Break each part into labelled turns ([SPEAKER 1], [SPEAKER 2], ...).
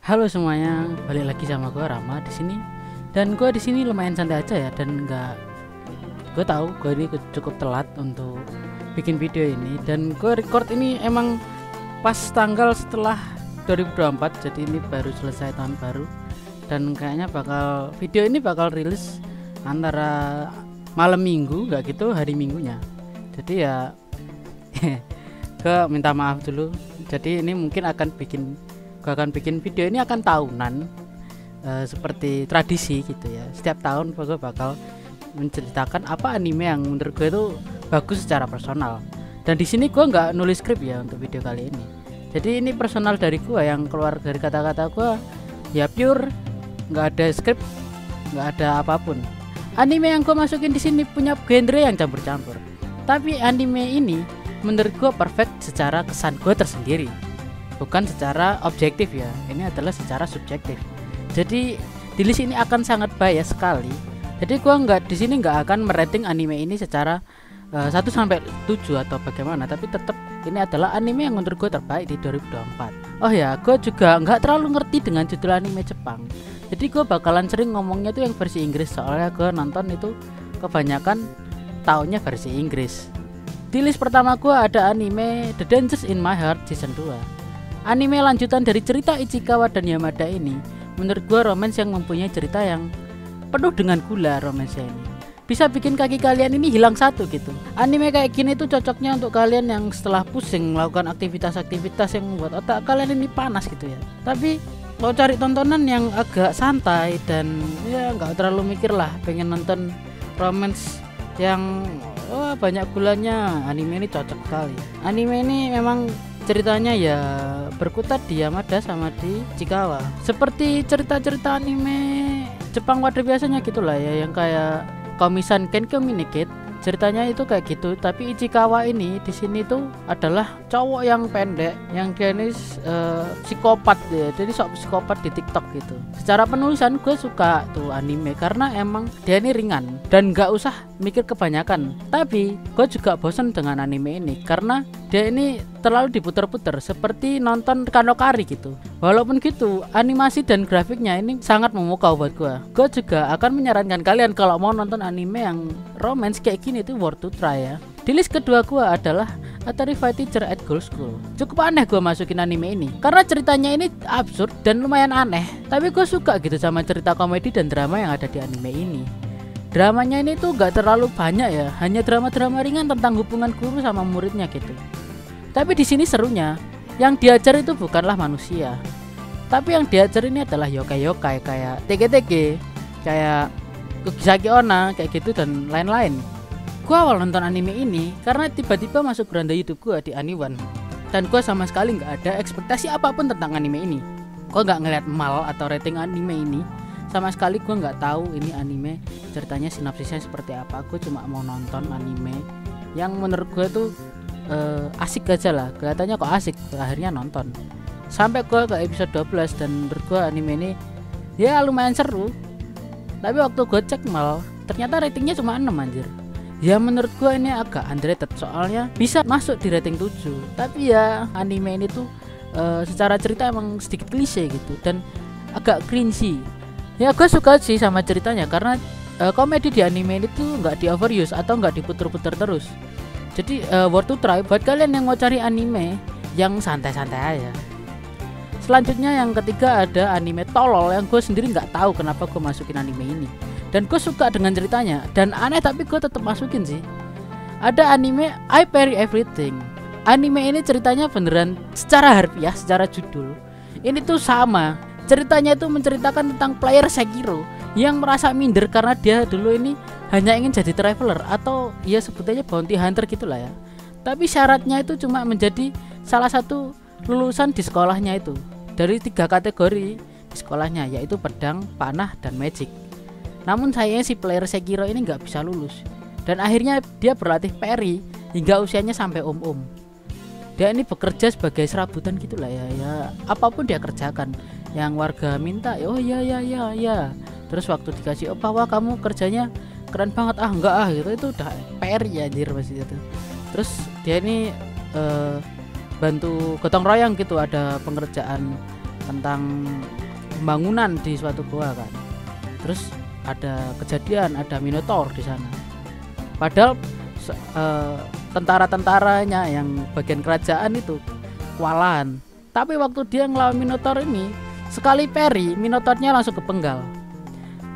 [SPEAKER 1] Halo semuanya, balik lagi sama gue Rama di sini. Dan gue di sini lumayan santai aja ya, dan gue tahu gue ini cukup telat untuk bikin video ini, dan gue record ini emang pas tanggal setelah 2024, jadi ini baru selesai tahun baru, dan kayaknya video ini bakal rilis antara malam minggu, nggak gitu hari minggunya. Jadi ya gue minta maaf dulu. Jadi ini mungkin gue akan bikin video ini akan tahunan, seperti tradisi gitu ya. Setiap tahun gue bakal menceritakan apa anime yang menurut gue itu bagus secara personal. Dan di sini gue nggak nulis skrip ya untuk video kali ini. Jadi ini personal dari gue, yang keluar dari kata-kata gue, ya pure, nggak ada skrip, nggak ada apapun. Anime yang gue masukin di sini punya genre yang campur-campur. Tapi anime ini menurut gue perfect secara kesan gue tersendiri, bukan secara objektif ya. Ini adalah secara subjektif. Jadi di list ini akan sangat bias sekali. Jadi gua di sini nggak akan merating anime ini secara 1 sampai 7 atau bagaimana, tapi tetap ini adalah anime yang menurut gue terbaik di 2024. Oh ya, gue juga nggak terlalu ngerti dengan judul anime Jepang. Jadi gue bakalan sering ngomongnya tuh yang versi Inggris, soalnya gue nonton itu kebanyakan tahunnya versi Inggris. Di list pertama gue ada anime The Dangers in My Heart Season 2. Anime lanjutan dari cerita Ichikawa dan Yamada ini menurut gue romance yang mempunyai cerita yang penuh dengan gula. Romance ini bisa bikin kaki kalian ini hilang satu gitu. Anime kayak gini tuh cocoknya untuk kalian yang setelah pusing melakukan aktivitas-aktivitas yang membuat otak kalian ini panas gitu ya. Tapi mau cari tontonan yang agak santai dan ya nggak terlalu mikir lah, pengen nonton romance yang banyak gulanya, anime ini cocok sekali. Anime ini memang ceritanya ya berkutat di Yamada sama di Ichikawa, seperti cerita-cerita anime Jepang pada biasanya gitulah ya, yang kayak Komi-san Ken Communicate. Ceritanya itu kayak gitu, tapi Ichikawa ini di sini tuh adalah cowok yang pendek, yang dia ini psikopat ya. Jadi sok psikopat di TikTok gitu. Secara penulisan gue suka tuh anime karena emang dia ini ringan dan nggak usah mikir kebanyakan. Tapi gue juga bosan dengan anime ini karena dia ini terlalu diputer-puter seperti nonton Kanokari gitu. Walaupun gitu, animasi dan grafiknya ini sangat memukau buat gue. Gue juga akan menyarankan kalian kalau mau nonton anime yang romance kayak gini itu worth to try ya. Di list kedua gue adalah Atari Fight Teacher at Girls School. Cukup aneh gue masukin anime ini karena ceritanya ini absurd dan lumayan aneh. Tapi gue suka gitu sama cerita komedi dan drama yang ada di anime ini. Dramanya ini tuh gak terlalu banyak ya, hanya drama-drama ringan tentang hubungan guru sama muridnya gitu. Tapi di sini serunya, yang diajar itu bukanlah manusia, tapi yang diajar ini adalah yokai-yokai kayak TG-TG, kayak Kugisaki Onna, kayak gitu dan lain-lain. Gua awal nonton anime ini karena tiba-tiba masuk beranda YouTube gua di Aniwan, dan gua sama sekali nggak ada ekspektasi apapun tentang anime ini. Gua nggak ngeliat mal atau rating anime ini, sama sekali gua nggak tahu ini anime ceritanya sinopsisnya seperti apa. Gua cuma mau nonton anime yang menurut gua tuh asik aja lah, kelihatannya kok asik, akhirnya nonton sampai gue ke episode 12 dan menurut gue anime ini ya lumayan seru. Tapi waktu gue cek mal ternyata ratingnya cuma 6 anjir. Ya menurut gue ini agak underrated, soalnya bisa masuk di rating 7. Tapi ya anime ini tuh secara cerita emang sedikit klise gitu dan agak cringy. Ya gue suka sih sama ceritanya karena komedi di anime ini tuh nggak di overuse atau nggak diputer-puter terus. Jadi worth to try buat kalian yang mau cari anime yang santai-santai aja. Selanjutnya yang ketiga ada anime tolol yang gue sendiri nggak tahu kenapa gue masukin anime ini. Dan gue suka dengan ceritanya dan aneh tapi gue tetap masukin sih. Ada anime I Parry Everything. Anime ini ceritanya beneran secara harfiah, secara judul ini tuh sama. Ceritanya itu menceritakan tentang player Sekiro yang merasa minder karena dia dulu ini hanya ingin jadi traveler atau ya sebetulnya bounty hunter gitulah ya. Tapi syaratnya itu cuma menjadi salah satu lulusan di sekolahnya itu dari 3 kategori di sekolahnya, yaitu pedang, panah, dan magic. Namun sayangnya si player Sekiro ini nggak bisa lulus dan akhirnya dia berlatih parry hingga usianya sampai Dia ini bekerja sebagai serabutan gitulah ya. Ya apapun dia kerjakan, yang warga minta oh ya. Terus waktu dikasih wah kamu kerjanya keren banget, enggak gitu, itu udah PR ya anjir masih itu. Terus dia ini bantu gotong royong gitu, ada pengerjaan tentang pembangunan di suatu gua kan. Terus ada kejadian, ada Minotaur di sana. Padahal tentara-tentaranya yang bagian kerajaan itu kewalahan. Tapi waktu dia ngelawan Minotaur ini, sekali parry, Minotaurnya langsung kepenggal.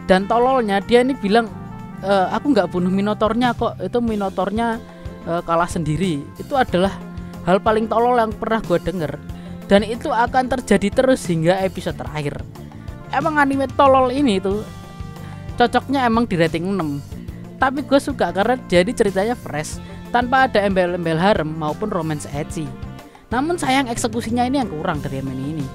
[SPEAKER 1] Dan tololnya dia ini bilang, aku nggak bunuh Minotaurnya kok, itu Minotaurnya kalah sendiri. Itu adalah hal paling tolol yang pernah gue denger. Dan itu akan terjadi terus hingga episode terakhir. Emang anime tolol ini tuh cocoknya emang di rating 6. Tapi gue suka karena jadi ceritanya fresh, tanpa ada embel-embel harem maupun romance ecchi. Namun sayang eksekusinya ini yang kurang dari anime ini.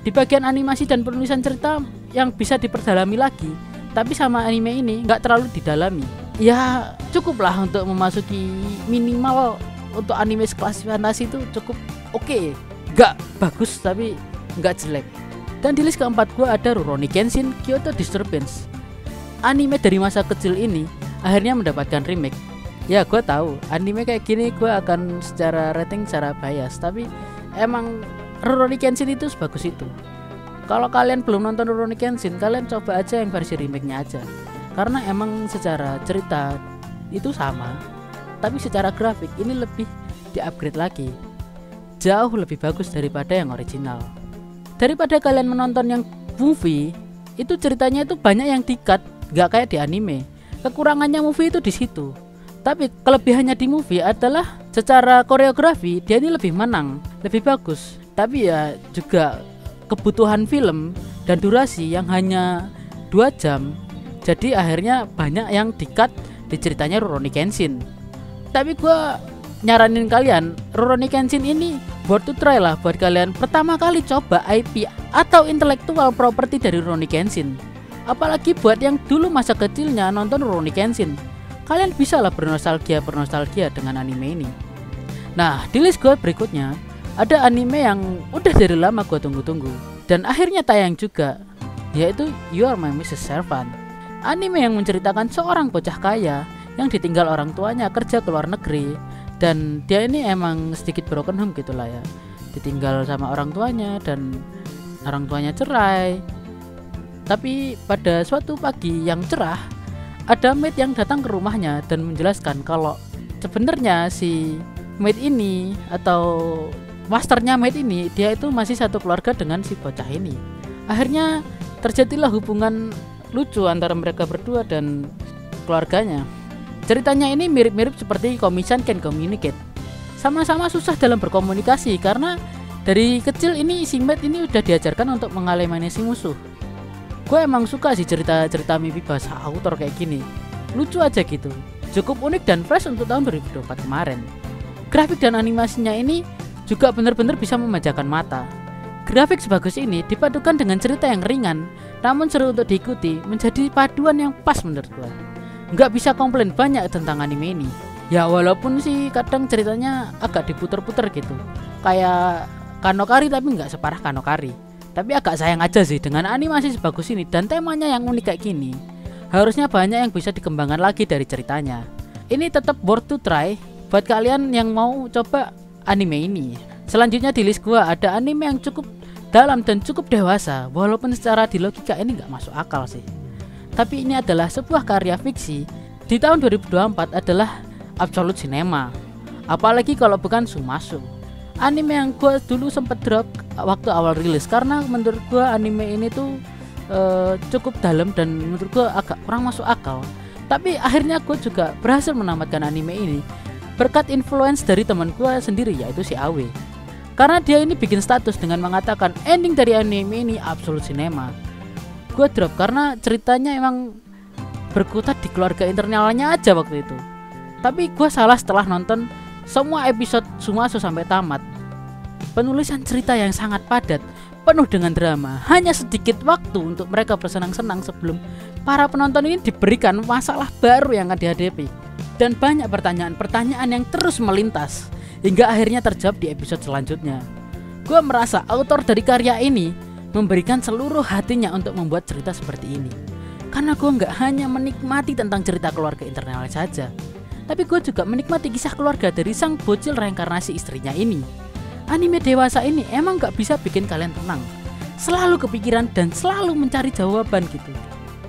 [SPEAKER 1] Di bagian animasi dan penulisan cerita yang bisa diperdalami lagi, tapi sama anime ini nggak terlalu didalami. Ya cukuplah untuk memasuki minimal untuk anime sekelas fantasi itu cukup oke. Nggak bagus tapi nggak jelek. Dan di list keempat gue ada Rurouni Kenshin Kyoto Disturbance. Anime dari masa kecil ini akhirnya mendapatkan remake. Ya gue tahu anime kayak gini gue akan secara rating secara bias, tapi emang Rurouni Kenshin itu sebagus itu. Kalau kalian belum nonton Rurouni Kenshin, kalian coba aja yang versi remake-nya aja. Karena emang secara cerita itu sama, tapi secara grafik ini lebih di-upgrade lagi. Jauh lebih bagus daripada yang original. Daripada kalian menonton yang movie, itu ceritanya itu banyak yang di-cut, gak kayak di anime. Kekurangannya movie itu di situ. Tapi kelebihannya di movie adalah secara koreografi dia ini lebih menang, lebih bagus. Tapi ya juga kebutuhan film dan durasi yang hanya 2 jam. Jadi akhirnya banyak yang di-cut di ceritanya Rurouni Kenshin. Tapi gue nyaranin kalian, Rurouni Kenshin ini worth to try lah buat kalian pertama kali coba IP atau intellectual property dari Rurouni Kenshin. Apalagi buat yang dulu masa kecilnya nonton Rurouni Kenshin, kalian bisa lah bernostalgia dengan anime ini. Nah di list gue berikutnya ada anime yang udah dari lama gue tunggu-tunggu dan akhirnya tayang juga, yaitu You Are My Mrs. Servant. Anime yang menceritakan seorang bocah kaya yang ditinggal orang tuanya kerja ke luar negeri. Dan dia ini emang sedikit broken home gitulah ya. Ditinggal sama orang tuanya dan orang tuanya cerai. Tapi pada suatu pagi yang cerah, ada maid yang datang ke rumahnya dan menjelaskan kalau sebenarnya si maid ini atau masternya maid ini, dia itu masih satu keluarga dengan si bocah ini. Akhirnya terjadilah hubungan lucu antara mereka berdua dan keluarganya. Ceritanya ini mirip-mirip seperti Komi-chan Can Communicate. Sama-sama susah dalam berkomunikasi karena dari kecil ini si maid ini udah diajarkan untuk mengalemani musuh. Gue emang suka sih cerita-cerita mimpi bahasa autor kayak gini. Lucu aja gitu. Cukup unik dan fresh untuk tahun 2024 kemarin. Grafik dan animasinya ini juga benar-benar bisa memanjakan mata. Grafik sebagus ini dipadukan dengan cerita yang ringan namun seru untuk diikuti, menjadi paduan yang pas menurut gue. Nggak bisa komplain banyak tentang anime ini. Ya walaupun sih kadang ceritanya agak diputer-puter gitu, kayak Kanokari tapi nggak separah Kanokari. Tapi agak sayang aja sih dengan animasi sebagus ini dan temanya yang unik kayak gini. Harusnya banyak yang bisa dikembangkan lagi dari ceritanya. Ini tetap worth to try buat kalian yang mau coba anime ini. Selanjutnya di list gua ada anime yang cukup dalam dan cukup dewasa, walaupun secara di logika ini nggak masuk akal sih. Tapi ini adalah sebuah karya fiksi di tahun 2024 adalah Absolute Cinema. Apalagi kalau bukan Sumasu. Anime yang gue dulu sempet drop waktu awal rilis karena menurut gue anime ini tuh cukup dalam dan menurut gue agak kurang masuk akal. Tapi akhirnya gue juga berhasil menamatkan anime ini berkat influence dari teman gue sendiri, yaitu si Awe. Karena dia ini bikin status dengan mengatakan ending dari anime ini Absolute Cinema. Gue drop karena ceritanya emang berkutat di keluarga internalnya aja waktu itu. Tapi gue salah setelah nonton semua episode Sumasu sampai tamat. Penulisan cerita yang sangat padat, penuh dengan drama. Hanya sedikit waktu untuk mereka bersenang-senang sebelum para penonton ini diberikan masalah baru yang akan dihadapi. Dan banyak pertanyaan-pertanyaan yang terus melintas hingga akhirnya terjawab di episode selanjutnya. Gue merasa autor dari karya ini memberikan seluruh hatinya untuk membuat cerita seperti ini. Karena gue gak hanya menikmati tentang cerita keluarga internal saja, tapi gue juga menikmati kisah keluarga dari sang bocil reinkarnasi istrinya ini. anime dewasa ini emang gak bisa bikin kalian tenang, selalu kepikiran dan selalu mencari jawaban gitu.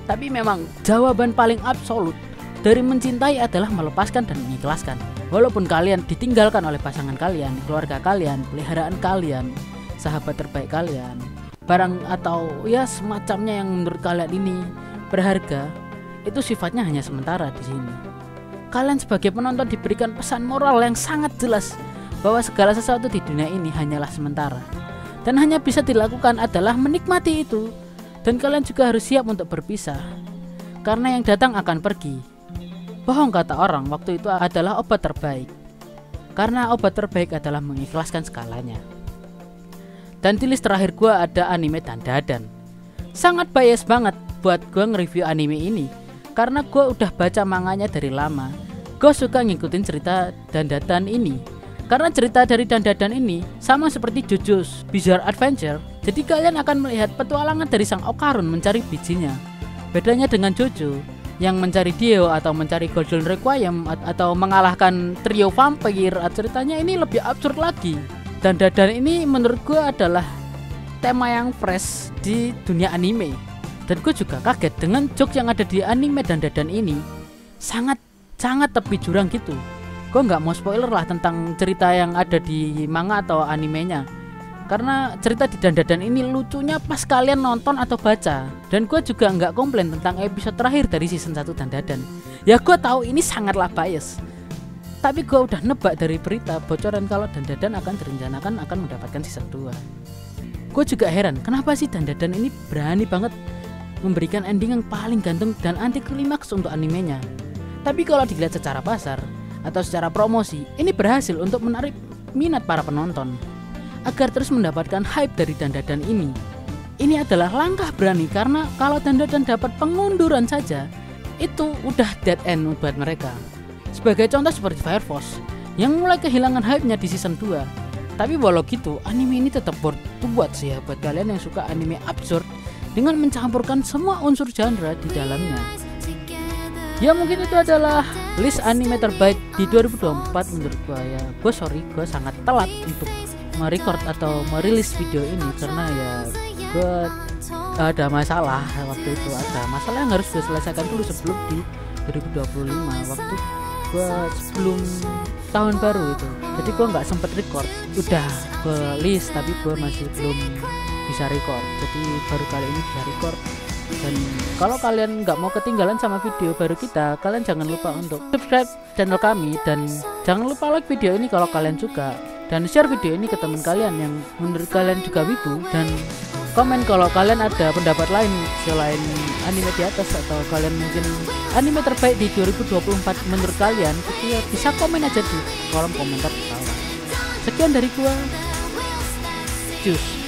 [SPEAKER 1] Tapi memang jawaban paling absolut dari mencintai adalah melepaskan dan mengikhlaskan. Walaupun kalian ditinggalkan oleh pasangan kalian, keluarga kalian, peliharaan kalian, sahabat terbaik kalian, barang atau ya semacamnya yang menurut kalian ini berharga, itu sifatnya hanya sementara di sini. Kalian sebagai penonton diberikan pesan moral yang sangat jelas bahwa segala sesuatu di dunia ini hanyalah sementara, dan hanya bisa dilakukan adalah menikmati itu. Dan kalian juga harus siap untuk berpisah, karena yang datang akan pergi. Bohong kata orang, waktu itu adalah obat terbaik, karena obat terbaik adalah mengikhlaskan segalanya. Dan di list terakhir gue ada anime Dandadan. Sangat bias banget buat gue nge-review anime ini, karena gue udah baca manganya dari lama. Gue suka ngikutin cerita Dandadan ini, karena cerita dari Dandadan ini sama seperti JoJo's Bizarre Adventure. Jadi kalian akan melihat petualangan dari sang Okarun mencari bijinya. Bedanya dengan JoJo yang mencari Dio atau mencari Golden Requiem atau mengalahkan trio vampir, ceritanya ini lebih absurd lagi. Dandadan ini menurut gue adalah tema yang fresh di dunia anime. Dan gue juga kaget dengan jokes yang ada di anime Dandadan ini. Sangat tepi jurang gitu. Gue gak mau spoiler lah tentang cerita yang ada di manga atau animenya, karena cerita di Dandadan ini lucunya pas kalian nonton atau baca. Dan gue juga nggak komplain tentang episode terakhir dari season 1 Dandadan. Ya gue tahu ini sangatlah bias, tapi gue udah nebak dari berita bocoran kalau Dandadan akan direncanakan akan mendapatkan season 2. Gue juga heran kenapa sih Dandadan ini berani banget memberikan ending yang paling gantung dan anti klimaks untuk animenya. Tapi kalau dilihat secara pasar atau secara promosi, ini berhasil untuk menarik minat para penonton agar terus mendapatkan hype dari Dandadan ini. Ini adalah langkah berani, karena kalau Dandadan dapat pengunduran saja, itu udah dead end buat mereka. Sebagai contoh seperti Fire Force yang mulai kehilangan hype-nya di season 2. Tapi walau gitu, anime ini tetap worth to watch ya buat kalian yang suka anime absurd dengan mencampurkan semua unsur genre di dalamnya. Ya mungkin itu adalah list anime terbaik di 2024 menurut gue ya. Gue sangat telat untuk merecord atau merilis video ini karena ya gue ada masalah. Waktu itu ada masalah yang harus gue selesaikan dulu sebelum di 2025, waktu gue sebelum tahun baru itu. Jadi gue nggak sempet record, udah gue list tapi gue masih belum bisa record. Jadi baru kali ini bisa record. Dan kalau kalian nggak mau ketinggalan sama video baru kita, kalian jangan lupa untuk subscribe channel kami dan jangan lupa like video ini kalau kalian suka. Dan share video ini ke teman kalian yang menurut kalian juga wibu, dan komen kalau kalian ada pendapat lain selain anime di atas atau kalian mungkin anime terbaik di 2024 menurut kalian, ya bisa komen aja di kolom komentar di bawah. Sekian dari gua, cus.